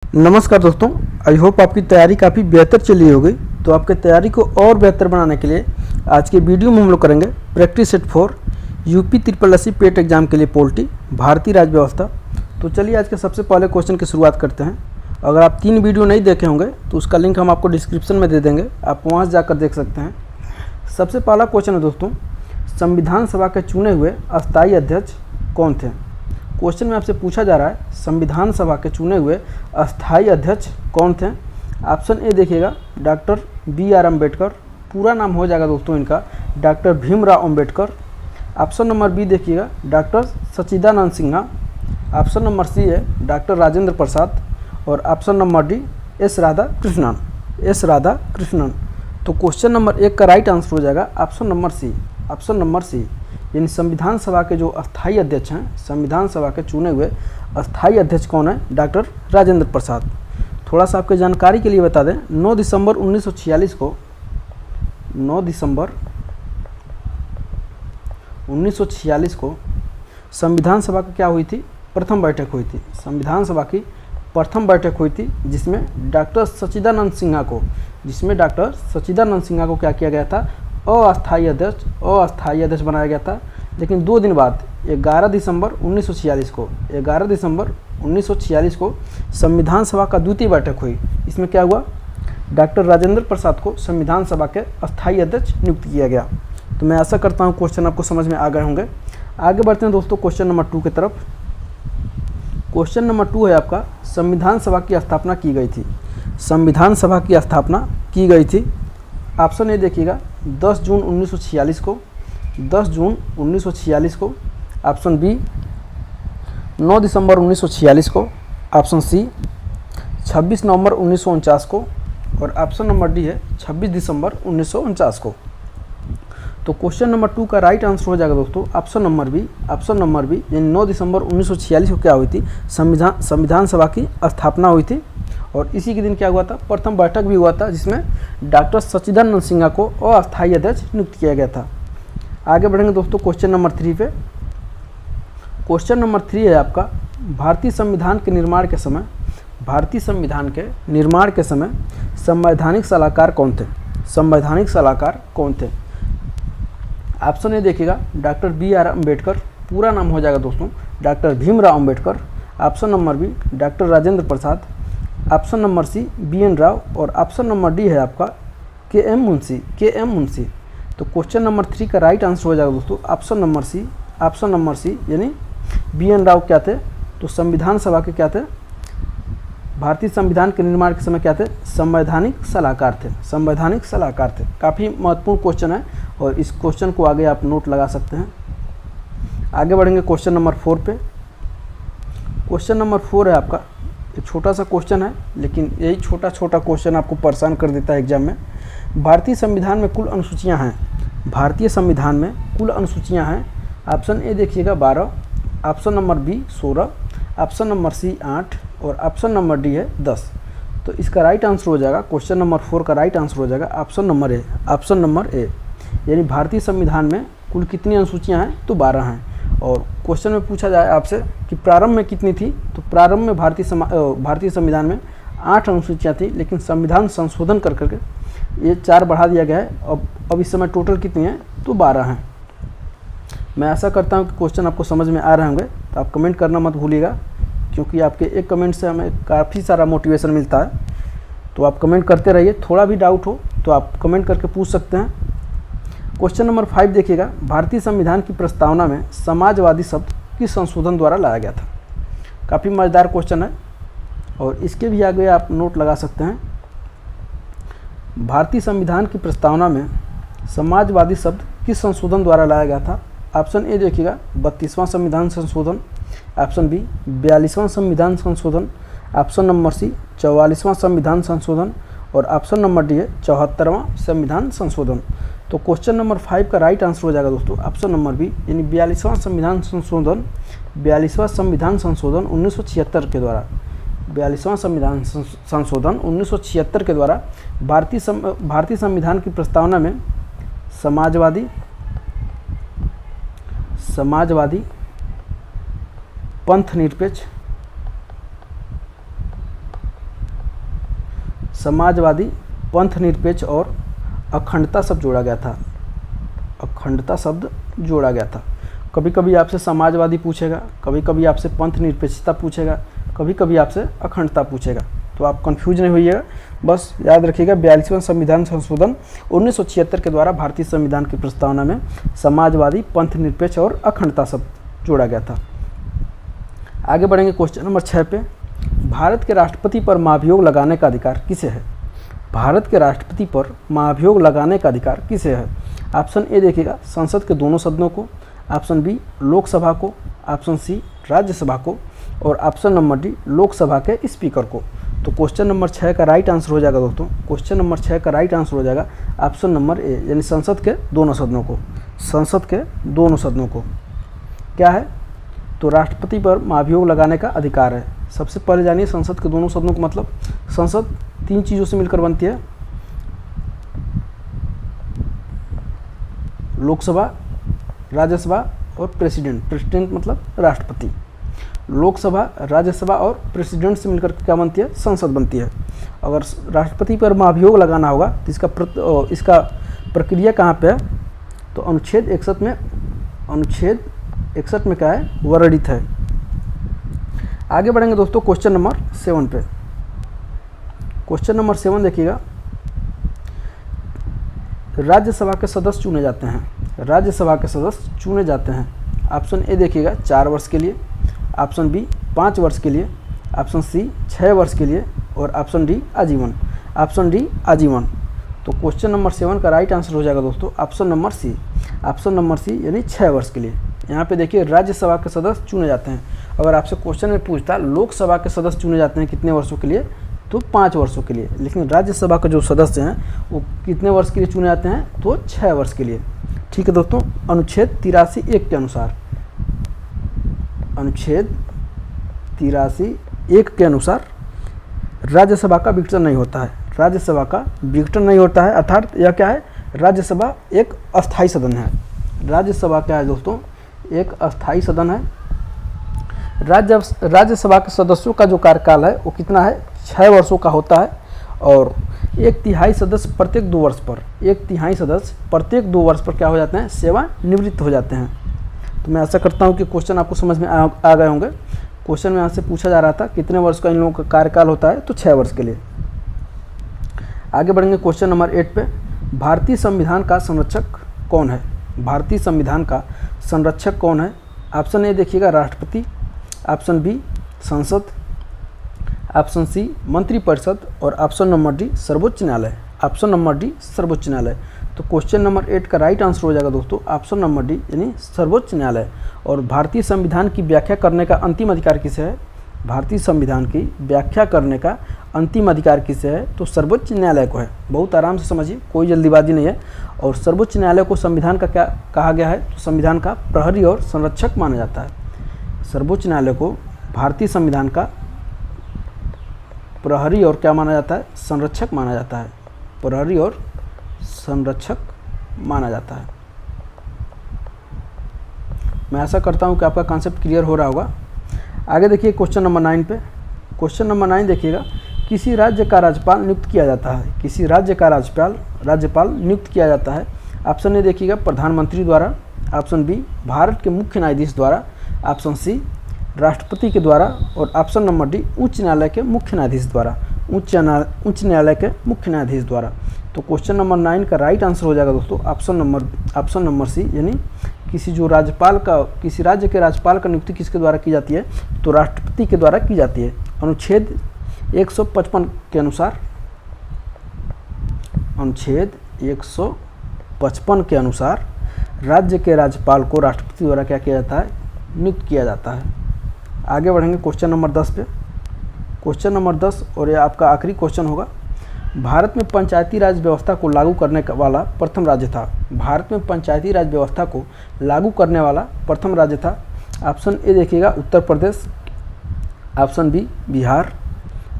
नमस्कार दोस्तों, I hope आपकी तैयारी काफ़ी बेहतर चली होगी। तो आपकी तैयारी को और बेहतर बनाने के लिए आज के वीडियो में हम लोग करेंगे practice set for UP triple SC pet exam के लिए पोल्ट्री भारतीय राज्य व्यवस्था। तो चलिए आज के सबसे पहले क्वेश्चन की शुरुआत करते हैं। अगर आप 3 वीडियो नहीं देखे होंगे तो उसका लिंक हम आपको डिस्क्रिप्शन में दे देंगे, आप वहाँ से जाकर देख सकते हैं। सबसे पहला क्वेश्चन है दोस्तों, संविधान सभा के चुने हुए अस्थायी अध्यक्ष कौन थे। क्वेश्चन में आपसे पूछा जा रहा है संविधान सभा के चुने हुए अस्थायी अध्यक्ष कौन थे। ऑप्शन ए देखिएगा डॉक्टर BR अम्बेडकर, पूरा नाम हो जाएगा दोस्तों इनका doctor Bhimrao Ambedkar. Option number B देखिएगा doctor Sachchidanand Sinha. Option number C है डॉक्टर राजेंद्र प्रसाद और option number D S Radhakrishnan. तो क्वेश्चन नंबर 1 का राइट आंसर हो जाएगा ऑप्शन नंबर सी यानी संविधान सभा के जो अस्थायी अध्यक्ष हैं, संविधान सभा के चुने हुए अस्थायी अध्यक्ष कौन है, डॉक्टर राजेंद्र प्रसाद। थोड़ा सा आपके जानकारी के लिए बता दें, 9 दिसंबर 1946 को संविधान सभा की क्या हुई थी, प्रथम बैठक हुई थी। संविधान सभा की प्रथम बैठक हुई थी जिसमें डॉक्टर सच्चिदानंद सिन्हा को क्या किया गया था, अस्थायी अध्यक्ष बनाया गया था। लेकिन 2 दिन बाद 11 दिसंबर 1946 को संविधान सभा का द्वितीय बैठक हुई। इसमें क्या हुआ, डॉक्टर राजेंद्र प्रसाद को संविधान सभा के अस्थायी अध्यक्ष नियुक्त किया गया। तो मैं आशा करता हूँ क्वेश्चन आपको समझ में आ गए होंगे। आगे बढ़ते हैं दोस्तों क्वेश्चन नंबर 2 की तरफ। क्वेश्चन नंबर 2 है आपका, संविधान सभा की स्थापना की गई थी। संविधान सभा की स्थापना की गई थी। ऑप्शन ए देखिएगा 10 जून 1946 को। ऑप्शन बी 9 दिसंबर 1946 को। ऑप्शन सी 26 नवंबर 1949 को और ऑप्शन नंबर डी है 26 दिसंबर 1949 को। तो क्वेश्चन नंबर 2 का राइट आंसर हो जाएगा दोस्तों ऑप्शन नंबर बी यानी 9 दिसंबर 1946 को क्या हुई थी, संविधान सभा की स्थापना हुई थी। और इसी के दिन क्या हुआ था, प्रथम बैठक भी हुआ था जिसमें डॉक्टर सच्चिदानंद सिन्हा को अस्थायी अध्यक्ष नियुक्त किया गया था। आगे बढ़ेंगे दोस्तों क्वेश्चन नंबर 3 पे। क्वेश्चन नंबर 3 है आपका, भारतीय संविधान के निर्माण के समय संवैधानिक सलाहकार कौन थे। ऑप्शन ए देखिएगा डॉक्टर BR अम्बेडकर, पूरा नाम हो जाएगा दोस्तों doctor Bhimrao Ambedkar. Option number B doctor Rajendra Prasad. Option number C BN Rao और ऑप्शन नंबर डी है आपका KM मुंशी। तो क्वेश्चन नंबर 3 का राइट आंसर हो जाएगा दोस्तों ऑप्शन नंबर सी यानी BN राव क्या थे, तो संविधान सभा के क्या थे, भारतीय संविधान के निर्माण के समय क्या थे, संवैधानिक सलाहकार थे। काफ़ी महत्वपूर्ण क्वेश्चन है और इस क्वेश्चन को आगे आप नोट लगा सकते हैं। आगे बढ़ेंगे क्वेश्चन नंबर 4 पे। क्वेश्चन नंबर 4 है आपका, एक छोटा सा क्वेश्चन है लेकिन यही छोटा क्वेश्चन आपको परेशान कर देता है एग्जाम में। भारतीय संविधान में कुल अनुसूचियां हैं। ऑप्शन ए देखिएगा 12, option number B 16, option number C 8 और ऑप्शन नंबर डी है 10। तो इसका राइट आंसर हो जाएगा, क्वेश्चन नंबर 4 का राइट आंसर हो जाएगा ऑप्शन नंबर ए यानी भारतीय संविधान में कुल कितनी अनुसूचियां हैं, तो 12 हैं। और क्वेश्चन में पूछा जाए आपसे कि प्रारंभ में कितनी थी, तो प्रारंभ में भारतीय संविधान में 8 अनुसूचियाँ थी, लेकिन संविधान संशोधन कर करके ये 4 बढ़ा दिया गया है। अब इस समय टोटल कितनी है, तो 12 हैं। मैं आशा करता हूँ कि क्वेश्चन आपको समझ में आ रहे होंगे। तो आप कमेंट करना मत भूलिएगा, क्योंकि आपके एक कमेंट से हमें काफ़ी सारा मोटिवेशन मिलता है। तो आप कमेंट करते रहिए, थोड़ा भी डाउट हो तो आप कमेंट करके पूछ सकते हैं। क्वेश्चन नंबर 5 देखिएगा, भारतीय संविधान की प्रस्तावना में समाजवादी शब्द किस संशोधन द्वारा लाया गया था। काफ़ी मज़ेदार क्वेश्चन है और इसके भी आगे आप नोट लगा सकते हैं। भारतीय संविधान की प्रस्तावना में समाजवादी शब्द किस संशोधन द्वारा लाया गया था। ऑप्शन ए देखिएगा 32वां संविधान संशोधन, ऑप्शन बी 42वां संविधान संशोधन, ऑप्शन नंबर सी 44वां संविधान संशोधन और ऑप्शन नंबर डी है 74वां संविधान संशोधन। तो क्वेश्चन नंबर 5 का राइट आंसर हो जाएगा दोस्तों ऑप्शन नंबर बी यानी 42वां संविधान संशोधन 1976 के द्वारा 42वां संविधान संशोधन 1976 के द्वारा भारतीय संविधान की प्रस्तावना में समाजवादी पंथ निरपेक्ष समाजवादी, पंथ निरपेक्ष और अखंडता शब्द जोड़ा गया था। अखंडता शब्द जोड़ा गया था। कभी कभी आपसे समाजवादी पूछेगा, कभी कभी आपसे पंथ निरपेक्षता पूछेगा, कभी कभी आपसे अखंडता पूछेगा, तो आप कंफ्यूज नहीं होइएगा। बस याद रखिएगा 42वां संविधान संशोधन 1976 के द्वारा भारतीय संविधान की प्रस्तावना में समाजवादी, पंथ निरपेक्ष और अखंडता शब्द जोड़ा गया था। आगे बढ़ेंगे क्वेश्चन नंबर 6 पे। भारत के राष्ट्रपति पर महाभियोग लगाने का अधिकार किसे है? भारत के राष्ट्रपति पर महाभियोग लगाने का अधिकार किसे है? ऑप्शन ए देखिएगा संसद के दोनों सदनों को, ऑप्शन बी लोकसभा को, ऑप्शन सी राज्यसभा को और ऑप्शन नंबर डी लोकसभा के स्पीकर को। तो क्वेश्चन नंबर 6 का राइट आंसर हो जाएगा दोस्तों, क्वेश्चन नंबर 6 का राइट आंसर हो जाएगा ऑप्शन नंबर ए, यानी संसद के दोनों सदनों को। संसद के दोनों सदनों को क्या है? तो राष्ट्रपति पर महाभियोग लगाने का अधिकार है। सबसे पहले जानिए संसद के दोनों सदनों का मतलब। संसद 3 चीज़ों से मिलकर बनती है, लोकसभा, राज्यसभा और प्रेसिडेंट। प्रेसिडेंट मतलब राष्ट्रपति। लोकसभा, राज्यसभा और प्रेसिडेंट से मिलकर क्या बनती है? संसद बनती है। अगर राष्ट्रपति पर महाभियोग लगाना होगा तो इसका प्रक्रिया कहाँ पे है? तो अनुच्छेद 61 में, अनुच्छेद 61 में क्या है? वर्णित है। आगे बढ़ेंगे दोस्तों क्वेश्चन नंबर 7 पे। क्वेश्चन नंबर 7 देखिएगा, राज्यसभा के सदस्य चुने जाते हैं। राज्यसभा के सदस्य चुने जाते हैं। ऑप्शन ए देखिएगा 4 वर्ष के लिए, ऑप्शन बी 5 वर्ष के लिए, ऑप्शन सी 6 वर्ष के लिए और ऑप्शन डी आजीवन। ऑप्शन डी आजीवन। तो क्वेश्चन नंबर 7 का राइट आंसर हो जाएगा दोस्तों option number C. Option number C यानी 6 वर्ष के लिए। यहाँ पे देखिए राज्यसभा के सदस्य चुने जाते हैं। अगर आपसे क्वेश्चन में पूछता लोकसभा के सदस्य चुने जाते हैं कितने वर्षों के लिए, तो 5 वर्षों के लिए, लेकिन राज्यसभा के जो सदस्य हैं वो कितने वर्ष के लिए चुने जाते हैं? तो 6 वर्ष के लिए। ठीक है दोस्तों, अनुच्छेद 83(1) के अनुसार, अनुच्छेद 83(1) के अनुसार राज्यसभा का विघटन नहीं होता है। राज्यसभा का विघटन नहीं होता है, अर्थात यह क्या है? राज्यसभा एक अस्थायी सदन है। राज्यसभा क्या है दोस्तों? एक अस्थायी सदन है। राज्यसभा के सदस्यों का जो कार्यकाल है वो कितना है? 6 वर्षों का होता है और 1/3 सदस्य प्रत्येक 2 वर्ष पर, 1/3 सदस्य प्रत्येक 2 वर्ष पर क्या हो जाते हैं? सेवानिवृत्त हो जाते हैं। तो मैं ऐसा करता हूँ कि क्वेश्चन आपको समझ में आ गए होंगे। क्वेश्चन में यहाँ से पूछा जा रहा था कितने वर्ष का इन लोगों का कार्यकाल होता है, तो 6 वर्ष के लिए। आगे बढ़ेंगे क्वेश्चन नंबर 8 पे। भारतीय संविधान का संरक्षक कौन है? भारतीय संविधान का संरक्षक कौन है? ऑप्शन ए देखिएगा राष्ट्रपति, ऑप्शन बी संसद, ऑप्शन सी मंत्रिपरिषद और ऑप्शन नंबर डी सर्वोच्च न्यायालय। ऑप्शन नंबर डी सर्वोच्च न्यायालय। तो क्वेश्चन नंबर 8 का राइट आंसर हो जाएगा दोस्तों ऑप्शन नंबर डी यानी सर्वोच्च न्यायालय। और भारतीय संविधान की व्याख्या करने का अंतिम अधिकार किसे है? भारतीय संविधान की व्याख्या करने का अंतिम अधिकार किसे है? तो सर्वोच्च न्यायालय को है। बहुत आराम से समझिए, कोई जल्दीबाजी नहीं है। और सर्वोच्च न्यायालय को संविधान का क्या कहा गया है? तो संविधान का प्रहरी और संरक्षक माना जाता है। सर्वोच्च न्यायालय को भारतीय संविधान का प्रहरी और क्या माना जाता है? संरक्षक माना जाता है। प्रहरी और संरक्षक माना जाता है। मैं ऐसा करता हूं कि आपका कॉन्सेप्ट क्लियर हो रहा होगा। आगे देखिए क्वेश्चन नंबर 9 पे। क्वेश्चन नंबर 9 देखिएगा, किसी राज्य का राज्यपाल नियुक्त किया जाता है। किसी राज्य का राज्यपाल नियुक्त किया जाता है। ऑप्शन ए देखिएगा प्रधानमंत्री द्वारा, ऑप्शन बी भारत के मुख्य न्यायाधीश द्वारा, ऑप्शन सी राष्ट्रपति के द्वारा और ऑप्शन नंबर डी उच्च न्यायालय के मुख्य न्यायाधीश द्वारा। उच्च न्यायालय के मुख्य न्यायाधीश द्वारा। तो क्वेश्चन नंबर 9 का राइट आंसर हो जाएगा दोस्तों ऑप्शन नंबर सी, यानी किसी राज्य के राज्यपाल का नियुक्ति किसके द्वारा की जाती है? तो राष्ट्रपति के द्वारा की जाती है। अनुच्छेद 155 के अनुसार, अनुच्छेद 155 के अनुसार राज्य के राज्यपाल को राष्ट्रपति द्वारा क्या किया जाता है? नियुक्त किया जाता है। आगे बढ़ेंगे क्वेश्चन नंबर 10 पे। क्वेश्चन नंबर 10 और ये आपका आखिरी क्वेश्चन होगा। भारत में पंचायती राज व्यवस्था को लागू करने वाला प्रथम राज्य था। भारत में पंचायती राज व्यवस्था को लागू करने वाला प्रथम राज्य था। ऑप्शन ए देखिएगा Uttar Pradesh, option B Bihar,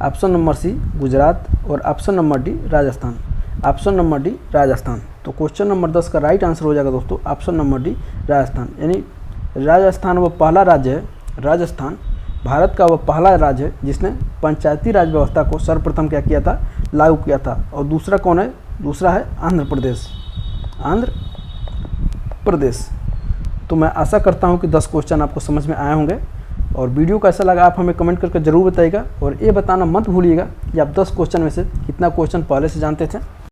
option number C Gujarat और option number D Rajasthan. Option number D Rajasthan. तो क्वेश्चन नंबर 10 का राइट आंसर हो जाएगा दोस्तों ऑप्शन नंबर डी राजस्थान। यानी राजस्थान वो पहला राज्य है, राजस्थान भारत का वह पहला राज्य है जिसने पंचायती राज व्यवस्था को सर्वप्रथम क्या किया था, लागू किया था। और दूसरा कौन है, दूसरा है आंध्र प्रदेश। आंध्र प्रदेश। तो मैं आशा करता हूं कि 10 क्वेश्चन आपको समझ में आए होंगे। और वीडियो कैसा लगा आप हमें कमेंट करके ज़रूर बताइएगा। और ये बताना मत भूलिएगा कि आप 10 क्वेश्चन में से कितना क्वेश्चन पहले से जानते थे।